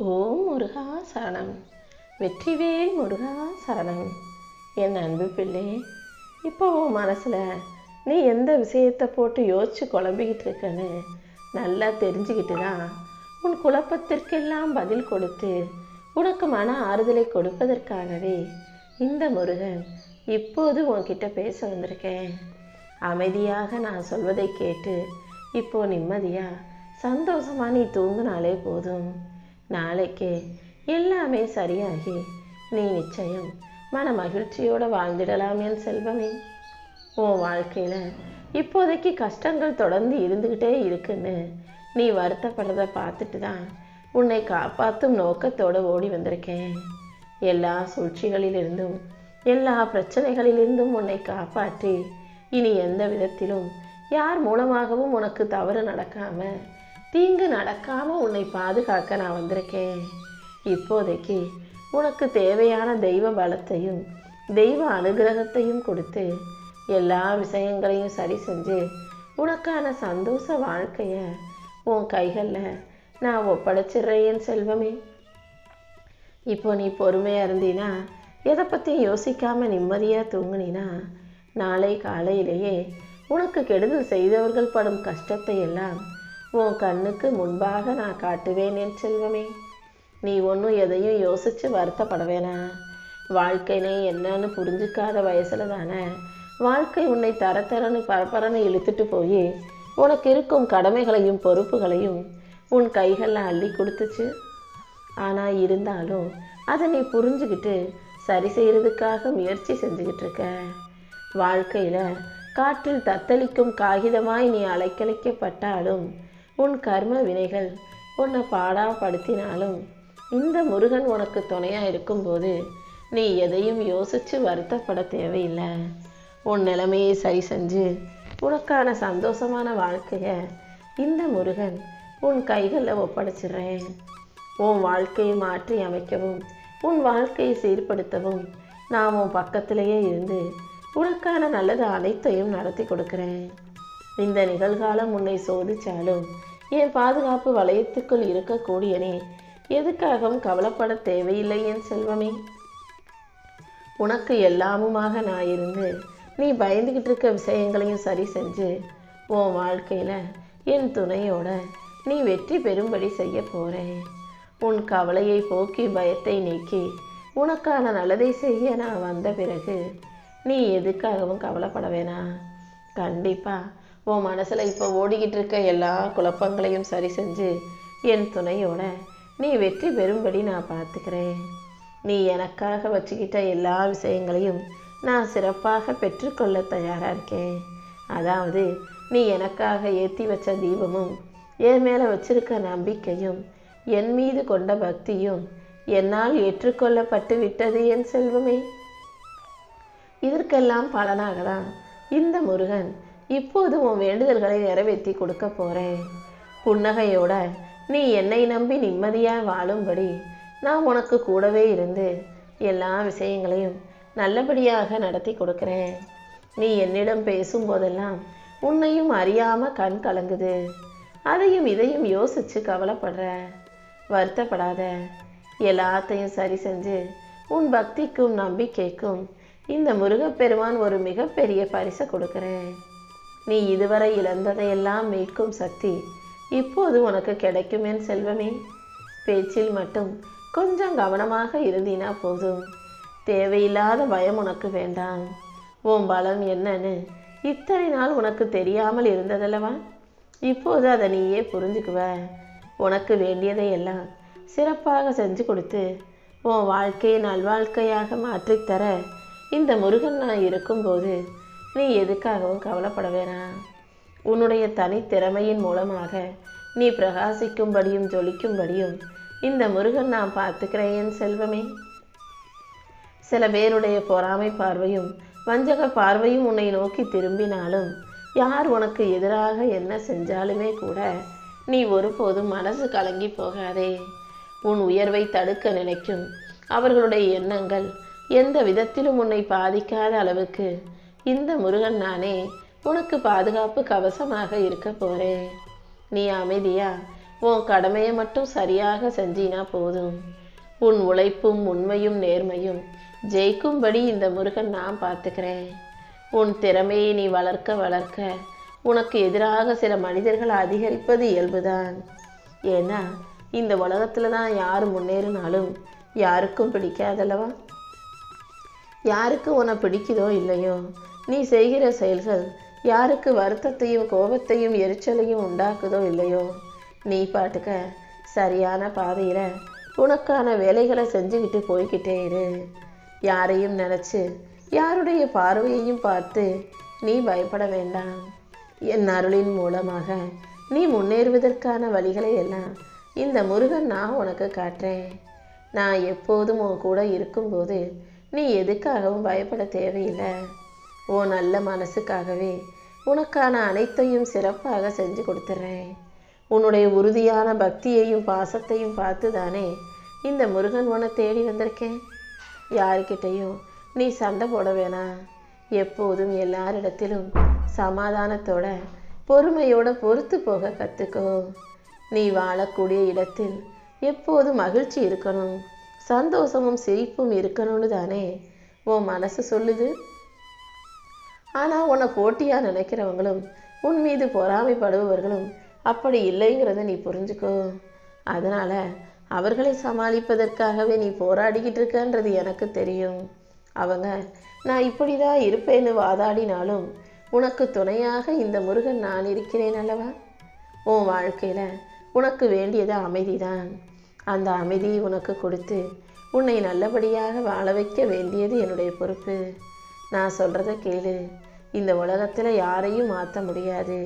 ஓம் முருகா சரணம். வெற்றிவேல் முருகா சரணம். என் அன்பு பிள்ளை, இப்போ உன் மனசில் நீ எந்த விஷயத்தை போட்டு யோசித்து குழம்பிக்கிட்டு இருக்கன்னு நல்லா தெரிஞ்சுக்கிட்டு தான் உன் குழப்பத்திற்கெல்லாம் பதில் கொடுத்து உனக்கு மன ஆறுதலை கொடுப்பதற்காகவே இந்த முருகன் இப்போது உன்கிட்ட பேச வந்திருக்கேன். அமைதியாக நான் சொல்வதை கேட்டு இப்போ நிம்மதியாக சந்தோஷமாக நீ தூங்கினாலே போதும். நாளைக்கே எல்லாமே சரியாகி நீ நிச்சயம் மன மகிழ்ச்சியோடு வாழ்ந்திடலாம் என் செல்வமே. உன் வாழ்க்கையில் இப்போதைக்கு கஷ்டங்கள் தொடர்ந்து இருந்துக்கிட்டே இருக்குன்னு நீ வருத்தப்படுறத பார்த்துட்டு தான் உன்னை காப்பாற்றும் நோக்கத்தோடு ஓடி வந்திருக்கேன். எல்லா சூழ்ச்சிகளிலிருந்தும் எல்லா பிரச்சனைகளிலிருந்தும் உன்னை காப்பாற்றி இனி எந்த விதத்திலும் யார் மூலமாகவும் உனக்கு தவறு நடக்காமல் தீங்கு நடக்காமல் உன்னை பாதுகாக்க நான் வந்திருக்கேன். இப்போதைக்கு உனக்கு தேவையான தெய்வ பலத்தையும் தெய்வ அனுகிரகத்தையும் கொடுத்து எல்லா விஷயங்களையும் சரி செஞ்சு உனக்கான சந்தோஷ வாழ்க்கையை உன் கைகளில் நான் ஒப்படைச்சிடுறேன் செல்வமே. இப்போ நீ பொறுமையாக இருந்தீனா, எதை பற்றியும் யோசிக்காமல் நிம்மதியாக தூங்குனினா, நாளை காலையிலேயே உனக்கு கெடுதல் செய்தவர்கள் படும் கஷ்டத்தை எல்லாம் உன் கண்ணுக்கு முன்பாக நான் காட்டுவேன் என் செல்வமே. நீ ஒன்றும் எதையும் யோசித்து வருத்தப்பட வேணாம். வாழ்க்கைனே என்னன்னு புரிஞ்சுக்காத வயசில் தானே வாழ்க்கை உன்னை தரத்தரன்னு பரப்பரன்னு இழுத்துட்டு போய் உனக்கு இருக்கும் கடமைகளையும் பொறுப்புகளையும் உன் கைகளில் அள்ளி கொடுத்துச்சு. ஆனால் இருந்தாலும் அதை நீ புரிஞ்சுக்கிட்டு சரி செய்கிறதுக்காக முயற்சி செஞ்சுக்கிட்டு இருக்க. வாழ்க்கையில் காற்றில் தத்தளிக்கும் காகிதமாய் நீ அலைக்கழிக்கப்பட்டாலும் உன் கர்ம வினைகள் உன்னை பாடாப்படுத்தினாலும் இந்த முருகன் உனக்கு துணையாக இருக்கும்போது நீ எதையும் யோசித்து வருத்தப்பட தேவையில்லை. உன் நிலைமையை சரி செஞ்சு உனக்கான சந்தோஷமான வாழ்க்கையை இந்த முருகன் உன் கைகளில் ஒப்படைச்சிடுறேன். உன் வாழ்க்கையை மாற்றி அமைக்கவும் உன் வாழ்க்கையை சீர்படுத்தவும் நான் உன் பக்கத்திலேயே இருந்து உனக்கான நல்லது அனைத்தையும் நடத்தி கொடுக்குறேன். இந்த நிகழ்காலம் உன்னை சோதிச்சாலும் என் பாதுகாப்பு வளையத்துக்குள் இருக்கக்கூடிய நீ எதுக்காகவும் கவலைப்பட தேவையில்லை என் செல்வமே. உனக்கு எல்லாமுமாக நான் இருந்து நீ பயந்துக்கிட்டு இருக்க விஷயங்களையும் சரி செஞ்சு உன் வாழ்க்கையில் என் துணையோட நீ வெற்றி பெறும்படி செய்ய போகிறேன். உன் கவலையை போக்கி பயத்தை நீக்கி உனக்கான நல்லதை செய்ய நான் வந்த பிறகு நீ எதுக்காகவும் கவலைப்பட வேணாம். கண்டிப்பாக உன் மனசில் இப்போ ஓடிக்கிட்டு இருக்க எல்லா குழப்பங்களையும் சரி செஞ்சு என் துணையோட நீ வெற்றி பெறும்படி நான் பார்த்துக்கிறேன். நீ எனக்காக வச்சுக்கிட்ட எல்லா விஷயங்களையும் நான் சிறப்பாக பெற்றுக்கொள்ள தயாராக இருக்கேன். அதாவது நீ எனக்காக ஏற்றி வச்ச தீபமும் என் மேலே வச்சிருக்க நம்பிக்கையும் என் மீது கொண்ட பக்தியும் என்னால் ஏற்றுக்கொள்ளப்பட்டு விட்டது என் செல்வமே. இதற்கெல்லாம் பலனாக தான் இந்த முருகன் இப்போது உன் வேண்டுதல்களை நிறைவேற்றி கொடுக்க போகிறேன். புன்னகையோட நீ என்னை நம்பி நிம்மதியாக வாழும்படி நான் உனக்கு கூடவே இருந்து எல்லா விஷயங்களையும் நல்லபடியாக நடத்தி கொடுக்குறேன். நீ என்னிடம் பேசும்போதெல்லாம் உன்னையும் அறியாமல் கண் கலங்குது. அதையும் இதையும் யோசித்து கவலைப்படுற. வருத்தப்படாத. எல்லாத்தையும் சரி செஞ்சு உன் பக்திக்கும் நம்பிக்கைக்கும் இந்த முருகப்பெருமான் ஒரு மிகப்பெரிய பரிசை கொடுக்குறேன். நீ இதுவரை இழந்ததையெல்லாம் மீட்கும் சக்தி இப்போது உனக்கு கிடைக்கும் என் செல்வமே. பேச்சில் மட்டும் கொஞ்சம் கவனமாக இருந்தினா போதும். தேவையில்லாத பயம் உனக்கு வேண்டாம். உன் பலம் என்னன்னு இத்தனை நாள் உனக்கு தெரியாமல் இருந்ததல்லவா? இப்போது அதை நீயே புரிஞ்சுக்குவ. உனக்கு வேண்டியதையெல்லாம் சிறப்பாக செஞ்சு கொடுத்து உன் வாழ்க்கையை நல்வாழ்க்கையாக மாற்றித்தர இந்த முருகன் நான் இருக்கும்போது நீ எதுக்காகவும் கவலைப்பட வேணாம். உன்னுடைய தனித்திறமையின் மூலமாக நீ பிரகாசிக்கும்படியும் ஜொலிக்கும்படியும் இந்த முருகன் நான் பார்த்துக்கிறேன் என் செல்வமே. சில பேருடைய பொறாமை பார்வையும் வஞ்சக பார்வையும் உன்னை நோக்கி திரும்பினாலும் யார் உனக்கு எதிராக என்ன செஞ்சாலுமே கூட நீ ஒருபோதும் மனசு கலங்கி போகாதே. உன் உயர்வை தடுக்க நினைக்கும் அவர்களுடைய எண்ணங்கள் எந்த விதத்திலும் உன்னை பாதிக்காத அளவுக்கு இந்த முருகன் நானே உனக்கு பாதுகாப்பு கவசமாக இருக்க போகிறேன். நீ அமைதியா உன் கடமையை மட்டும் சரியாக செஞ்சினா போதும். உன் உழைப்பும் உண்மையும் நேர்மையும் ஜெயிக்கும்படி இந்த முருகன் நான் பார்த்துக்கிறேன். உன் திறமையை நீ வளர்க்க வளர்க்க உனக்கு எதிராக சில மனிதர்கள் அதிகரிப்பது இயல்புதான். ஏன்னா இந்த உலகத்தில் தான் யார் முன்னேறினாலும் யாருக்கும் பிடிக்காதல்லவா? யாருக்கு உன்னை பிடிக்குதோ இல்லையோ, நீ செய்கிற செயல்கள் யாருக்கு வருத்தத்தையும் கோபத்தையும் எரிச்சலையும் உண்டாக்குதோ இல்லையோ, நீ பாட்டுக்க சரியான பாதையில் உனக்கான வேலைகளை செஞ்சுக்கிட்டு போய்கிட்டே இரு. யாரையும் நினச்சி யாருடைய பார்வையையும் பார்த்து நீ பயப்பட வேண்டாம். என் அருளின் மூலமாக நீ முன்னேறுவதற்கான வழிகளை எல்லாம் இந்த முருகன் நான் உனக்கு காட்டுறேன். நான் எப்போதும் உன் கூட இருக்கும்போது நீ எதுக்காகவும் பயப்பட தேவையில்லை. உன் நல்ல மனசுக்காகவே உனக்கான அனைத்தையும் சிறப்பாக செஞ்சு கொடுத்துட்றேன். உன்னுடைய உறுதியான பக்தியையும் பாசத்தையும் பார்த்து தானே இந்த முருகன் உன்னை தேடி வந்திருக்கேன். யாருக்கிட்டையும் நீ சண்டை போட வேணாம். எப்போதும் எல்லாரிடத்திலும் சமாதானத்தோட பொறுமையோட பொறுத்து போக கற்றுக்கோ. நீ வாழக்கூடிய இடத்தில் எப்போது மகிழ்ச்சி இருக்கணும், சந்தோஷமும் சிரிப்பும் இருக்கணும்னு தானே உன் மனசு சொல்லுது. ஆனால் உன்னை போட்டியாக நினைக்கிறவங்களும் உன் மீது பொறாமைப்படுபவர்களும் அப்படி இல்லைங்கிறத நீ புரிஞ்சுக்கோ. அதனால் அவர்களை சமாளிப்பதற்காகவே நீ போராடிக்கிட்டு இருக்கன்றது எனக்கு தெரியும். அவங்க நான் இப்படி தான் இருப்பேன்னு வாதாடினாலும் உனக்கு துணையாக இந்த முருகன் நான் இருக்கிறேன் அல்லவா? உன் வாழ்க்கையில் உனக்கு வேண்டியது அமைதி தான். அந்த அமைதியை உனக்கு கொடுத்து உன்னை நல்லபடியாக வாழ வைக்க வேண்டியது என்னுடைய பொறுப்பு. நான் சொல்கிறத கேளு. இந்த உலகத்தில் யாரையும் மாற்ற முடியாது.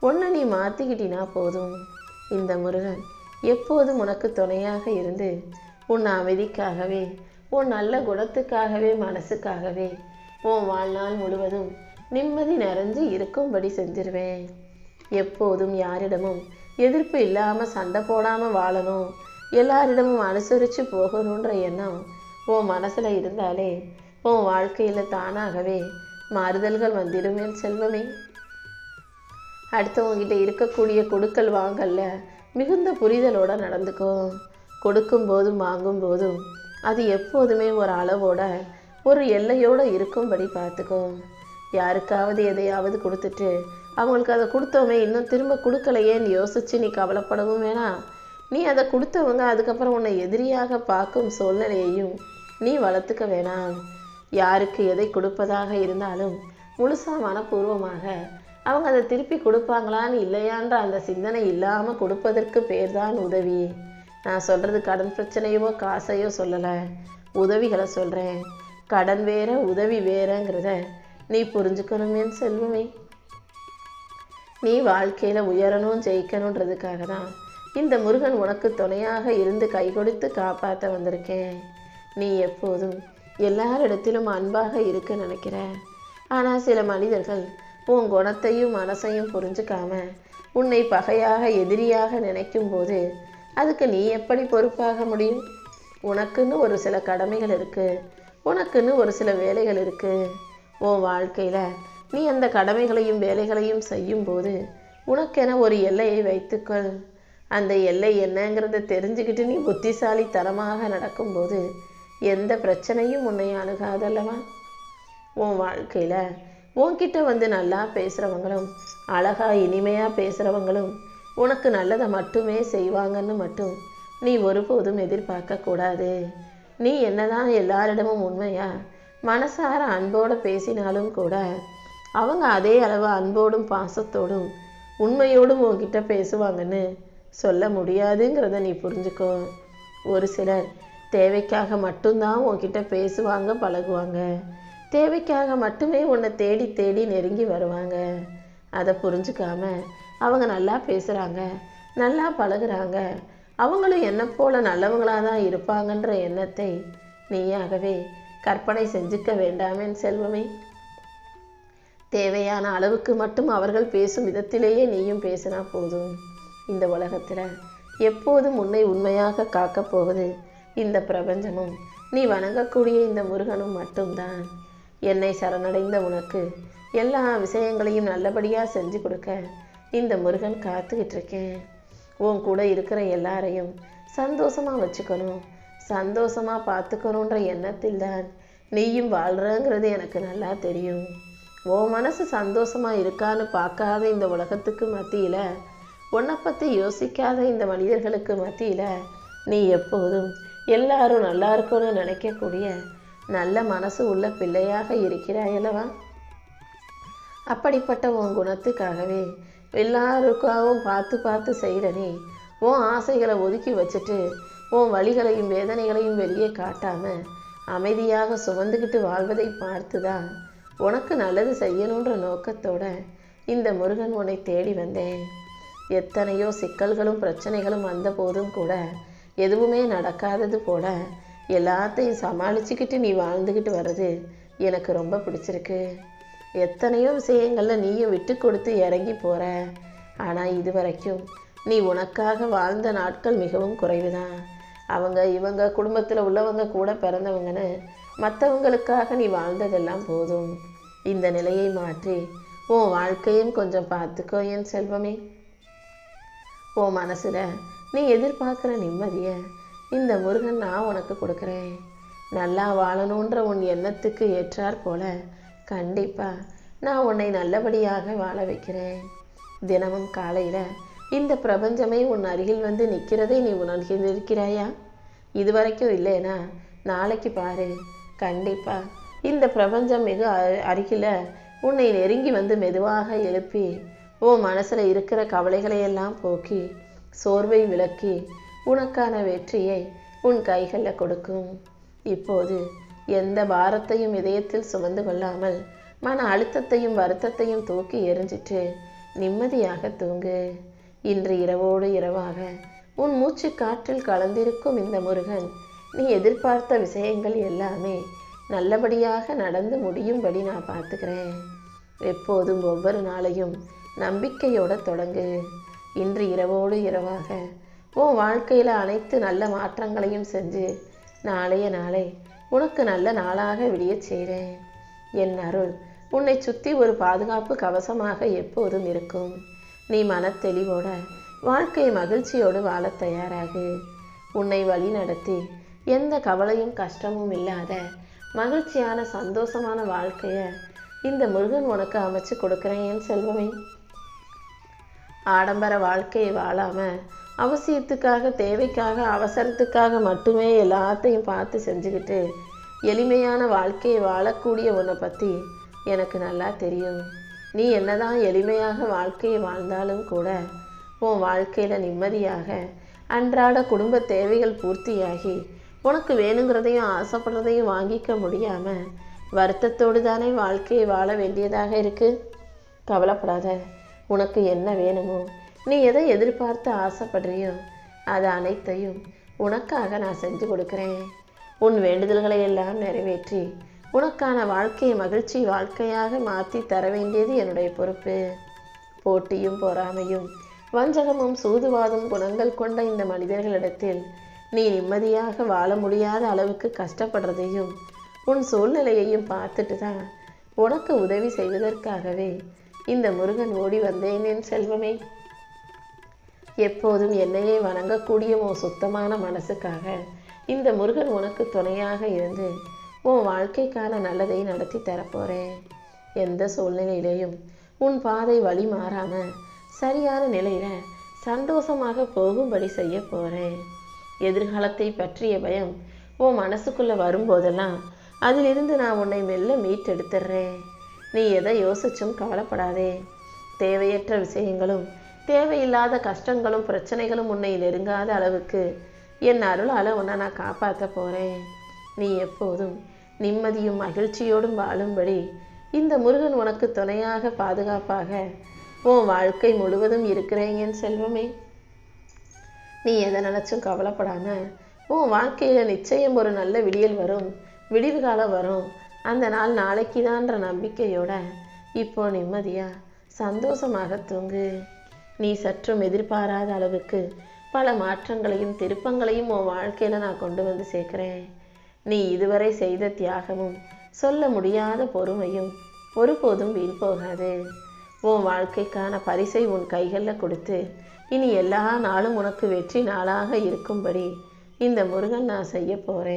உன்னை நீ மாற்றிக்கிட்டினா போதும். இந்த முருகன் எப்போதும் உனக்கு துணையாக இருந்து உன் அமைதிக்காகவே, உன் நல்ல குணத்துக்காகவே, மனசுக்காகவே உன் வாழ்நாள் முழுவதும் நிம்மதி நிறைஞ்சு இருக்கும்படி செஞ்சிருவேன். எப்போதும் யாரிடமும் எதிர்ப்பு இல்லாமல் சண்டை போடாமல் வாழணும், எல்லாரிடமும் அனுசரித்து போகணுன்ற எண்ணம் உன் மனசில் இருந்தாலே உன் வாழ்க்கையில் தானாகவே மாறுதல்கள் வந்துடும் என் செல்வமே. அடுத்தவங்கிட்ட இருக்கக்கூடிய கொடுக்கல் வாங்கல்ல மிகுந்த புரிதலோடு நடந்துக்கோ. கொடுக்கும் போதும் வாங்கும் போதும் அது எப்போதுமே ஒரு அளவோட ஒரு எல்லையோடு இருக்கும்படி பார்த்துக்கோ. யாருக்காவது எதையாவது கொடுத்துட்டு அவங்களுக்கு அதை கொடுத்தோமே இன்னும் திரும்ப கொடுக்கலையேன்னு யோசித்து நீ கவலைப்படவும் வேணாம். நீ அதை கொடுத்தவங்க அதுக்கப்புறம் உன்னை எதிரியாக பார்க்கும் சூழ்நிலையையும் நீ வளர்த்துக்க வேணாம். யாருக்கு எதை கொடுப்பதாக இருந்தாலும் முழுசாக மனப்பூர்வமாக அவங்க அதை திருப்பி கொடுப்பாங்களான்னு இல்லையான்ற அந்த சிந்தனை இல்லாமல் கொடுப்பதற்கு பேர் தான் உதவி. நான் சொல்கிறது கடன் பிரச்சனையோ காசையோ சொல்லலை, உதவிகளை சொல்கிறேன். கடன் வேற உதவி வேறங்கிறத நீ புரிஞ்சுக்கணும் என் செல்வமே. நீ வாழ்க்கையில் உயரணும் ஜெயிக்கணுன்றதுக்காக தான் இந்த முருகன் உனக்கு துணையாக இருந்து கை கொடுத்து காப்பாற்ற வந்திருக்கேன். நீ எப்போதும் எல்லாரிடத்திலும் அன்பாக இருக்க நினைக்கிற. ஆனால் சில மனிதர்கள் உன் குணத்தையும் மனசையும் புரிஞ்சுக்காம உன்னை பகையாக எதிரியாக நினைக்கும் போது அதுக்கு நீ எப்படி பொறுப்பாக முடியும்? உனக்குன்னு ஒரு சில கடமைகள் இருக்குது, உனக்குன்னு ஒரு சில வேலைகள் இருக்குது. உன் வாழ்க்கையில் நீ அந்த கடமைகளையும் வேலைகளையும் செய்யும்போது உனக்கென ஒரு எல்லையை வைத்துக்கொள். அந்த எல்லை என்னங்கிறத தெரிஞ்சுக்கிட்டு நீ புத்திசாலித்தனமாக நடக்கும்போது எந்த பிரச்சனையும் உன்னை அணுகாதல்லவா? உன் வாழ்க்கையில் உன்கிட்ட வந்து நல்லா பேசுகிறவங்களும் அழகா இனிமையாக பேசுகிறவங்களும் உனக்கு நல்லதை மட்டுமே செய்வாங்கன்னு மட்டும் நீ ஒருபோதும் எதிர்பார்க்கக்கூடாது. நீ என்னதான் எல்லாரிடமும் உண்மையா மனசார அன்போடு பேசினாலும் கூட அவங்க அதே அளவு அன்போடும் பாசத்தோடும் உண்மையோடும் உன்கிட்ட பேசுவாங்கன்னு சொல்ல முடியாதுங்கிறத நீ புரிஞ்சுக்கோ. ஒரு சிலர் தேவைக்காக மட்டும்தான் உன்கிட்ட பேசுவாங்க, பழகுவாங்க. தேவைக்காக மட்டுமே உன்னை தேடி தேடி நெருங்கி வருவாங்க. அதை புரிஞ்சுக்காம அவங்க நல்லா பேசுகிறாங்க, நல்லா பழகுறாங்க, அவங்களும் என்னை போல நல்லவங்களாக தான் இருப்பாங்கன்ற எண்ணத்தை நீயாகவே கற்பனை செஞ்சுக்க வேண்டாமேன் செல்வமே. தேவையான அளவுக்கு மட்டும் அவர்கள் பேசும் விதத்திலேயே நீயும் பேசினா போதும். இந்த உலகத்தில் எப்போதும் உன்னை உண்மையாக காக்கப் போவது இந்த பிரபஞ்சமும் நீ வணங்கக்கூடிய இந்த முருகனும் மட்டும்தான். என்னை சரணடைந்த உனக்கு எல்லா விஷயங்களையும் நல்லபடியாக செஞ்சு கொடுக்க இந்த முருகன் காத்துக்கிட்டு இருக்கேன். உன் கூட இருக்கிற எல்லாரையும் சந்தோஷமாக வச்சுக்கணும், சந்தோஷமாக பார்த்துக்கணுன்ற எண்ணத்தில் தான் நீயும் வாழ்கிறங்கிறது எனக்கு நல்லா தெரியும். உன் மனசு சந்தோஷமாக இருக்கான்னு பார்க்காத இந்த உலகத்துக்கு மத்தியில், உன்னை பற்றி யோசிக்காத இந்த மனிதர்களுக்கு மத்தியில் நீ எப்போதும் எல்லாரும் நல்லா இருக்கணும்னு நினைக்கக்கூடிய நல்ல மனசு உள்ள பிள்ளையாக இருக்கிறாயல்லவா? அப்படிப்பட்ட உன் குணத்துக்காகவே எல்லாருக்காகவும் பார்த்து பார்த்து செய்கிற நீ உன் ஆசைகளை ஒதுக்கி வச்சுட்டு உன் வலிகளையும் வேதனைகளையும் வெளியே காட்டாமல் அமைதியாக சுமந்துக்கிட்டு வாழ்வதை பார்த்து தான் உனக்கு நல்லது செய்யணுன்ற நோக்கத்தோட இந்த முருகன் உன்னை தேடி வந்தேன். எத்தனையோ சிக்கல்களும் பிரச்சனைகளும் வந்த போதும் கூட எதுவுமே நடக்காதது போல எல்லாத்தையும் சமாளிச்சுக்கிட்டு நீ வாழ்ந்துக்கிட்டு வர்றது எனக்கு ரொம்ப பிடிச்சிருக்கு. எத்தனையோ விஷயங்களில் நீயும் விட்டு கொடுத்து இறங்கி போகிற. ஆனால் இது வரைக்கும் நீ உனக்காக வாழ்ந்த நாட்கள் மிகவும் குறைவு தான். அவங்க இவங்க குடும்பத்தில் உள்ளவங்க கூட பிறந்தவங்கன்னு மற்றவங்களுக்காக நீ வாழ்ந்ததெல்லாம் போதும். இந்த நிலையை மாற்றி உன் வாழ்க்கையும் கொஞ்சம் பார்த்துக்கோ என் செல்வமே. உன் மனசில் நீ எதிர்பார்க்குற நிம்மதியை இந்த முருகன் நான் உனக்கு கொடுக்குறேன். நல்லா வாழணுன்ற உன் எண்ணத்துக்கு ஏற்றாற் போல கண்டிப்பாக நான் உன்னை நல்லபடியாக வாழ வைக்கிறேன். தினமும் காலையில் இந்த பிரபஞ்சமே உன் அருகில் வந்து நிற்கிறதை நீ உணர்ந்திருக்கிறாயா? இது வரைக்கும் இல்லைனா நாளைக்கு பாரு, கண்டிப்பாக இந்த பிரபஞ்சம் மிக அருகில் உன்னை நெருங்கி வந்து மெதுவாக எழுப்பி உன் மனசில் இருக்கிற கவலைகளையெல்லாம் போக்கி சோர்வை விலக்கி உனக்கான வெற்றியை உன் கைகளில் கொடுக்கும். இப்போது எந்த பாரத்தையும் இதயத்தில் சுமந்து கொள்ளாமல் மன அழுத்தத்தையும் வருத்தத்தையும் தூக்கி எறிஞ்சிட்டு நிம்மதியாக தூங்கு. இன்று இரவோடு இரவாக உன் மூச்சு காற்றில் கலந்திருக்கும் இந்த முருகன் நீ எதிர்பார்த்த விஷயங்கள் எல்லாமே நல்லபடியாக நடந்து முடியும்படி நான் பார்த்துக்கிறேன். எப்போதும் ஒவ்வொரு நாளையும் நம்பிக்கையோடு தொடங்கு. இன்று இரவோடு இரவாக உன் வாழ்க்கையில் அனைத்து நல்ல மாற்றங்களையும் செஞ்சு நாளைய நாளை உனக்கு நல்ல நாளாக விடிய செய்கிறேன். என் அருள் உன்னை சுற்றி ஒரு பாதுகாப்பு கவசமாக எப்போதும் இருக்கும். நீ மனத்தெளிவோட வாழ்க்கை மகிழ்ச்சியோடு வாழ தயாராகு. உன்னை வழி நடத்தி எந்த கவலையும் கஷ்டமும் இல்லாத மகிழ்ச்சியான சந்தோஷமான வாழ்க்கையை இந்த முருகன் உனக்கு அமைச்சு கொடுக்குறேன் என் செல்வமே. ஆடம்பர வாழ்க்கையை வாழாமல் அவசியத்துக்காக தேவைக்காக அவசரத்துக்காக மட்டுமே எல்லாத்தையும் பார்த்து செஞ்சுக்கிட்டு எளிமையான வாழ்க்கையை வாழக்கூடிய உன்னை பற்றி எனக்கு நல்லா தெரியும். நீ என்னதான் எளிமையாக வாழ்க்கையை வாழ்ந்தாலும் கூட உன் வாழ்க்கையில் நிம்மதியாக அன்றாட குடும்ப தேவைகள் பூர்த்தியாகி உனக்கு வேணுங்கிறதையும் ஆசைப்படுறதையும் வாங்கிக்க முடியாமல் வருத்தத்தோடு தானே வாழ்க்கையை வாழ வேண்டியதாக இருக்குது. கவலைப்படாத. உனக்கு என்ன வேணுமோ, நீ எதை எதிர்பார்த்து ஆசைப்படுறியோ அது அனைத்தையும் உனக்காக நான் செஞ்சு கொடுக்குறேன். உன் வேண்டுதல்களை எல்லாம் நிறைவேற்றி உனக்கான வாழ்க்கையை மகிழ்ச்சி வாழ்க்கையாக மாற்றி தர வேண்டியது என்னுடைய பொறுப்பு. போட்டியும் பொறாமையும் வஞ்சகமும் சூதுவாதும் குணங்கள் கொண்ட இந்த மனிதர்களிடத்தில் நீ நிம்மதியாக வாழ முடியாத அளவுக்கு கஷ்டப்படுறதையும் உன் சூழ்நிலையையும் பார்த்துட்டு தான் உனக்கு உதவி செய்வதற்காகவே இந்த முருகன் ஓடி வந்தேன் என் செல்வமே. எப்போதும் என்னையே வணங்கக்கூடிய உன் சுத்தமான மனசுக்காக இந்த முருகன் உனக்கு துணையாக இருந்து உன் வாழ்க்கைக்கான நல்லதை நடத்தி தரப்போகிறேன். எந்த சூழ்நிலையிலையும் உன் பாதை வழி மாறாமல் சரியான நிலையில் சந்தோஷமாக போகும்படி செய்ய போகிறேன். எதிர்காலத்தை பற்றிய பயம் உன் மனசுக்குள்ளே வரும்போதெல்லாம் அதிலிருந்து நான் உன்னை மெல்ல மீட்டெடுத்துடுறேன். நீ எதை யோசிச்சும் கவலைப்படாதே. தேவையற்ற விஷயங்களும் தேவையில்லாத கஷ்டங்களும் பிரச்சனைகளும் உன்னை நெருங்காத அளவுக்கு என் அருளால் உன்னை நான் காப்பாற்ற போகிறேன். நீ எப்போதும் நிம்மதியும் மகிழ்ச்சியோடும் வாழும்படி இந்த முருகன் உனக்கு துணையாக பாதுகாப்பாக உன் வாழ்க்கை முழுவதும் இருக்கிறேன் என் செல்வமே. நீ எதை நினச்சும் கவலைப்படாமல் உன் வாழ்க்கையில் நிச்சயம் ஒரு நல்ல விடியல் வரும், விடிவு காலம் வரும். அந்த நாள் நாளைக்கு தான்ற நம்பிக்கையோட இப்போ நிம்மதியாக சந்தோஷமாக தூங்கு. நீ சற்றும் எதிர்பாராத அளவுக்கு பல மாற்றங்களையும் திருப்பங்களையும் உன் வாழ்க்கையில் நான் கொண்டு வந்து சேர்க்குறேன். நீ இதுவரை செய்த தியாகமும் சொல்ல முடியாத பொறுமையும் ஒருபோதும் வீண் போகாது. உன் வாழ்க்கைக்கான பரிசை உன் கைகளில் கொடுத்து இனி எல்லா நாளும் உனக்கு வெற்றி நாளாக இருக்கும்படி இந்த முருகன் நான் செய்ய போகிறேன்.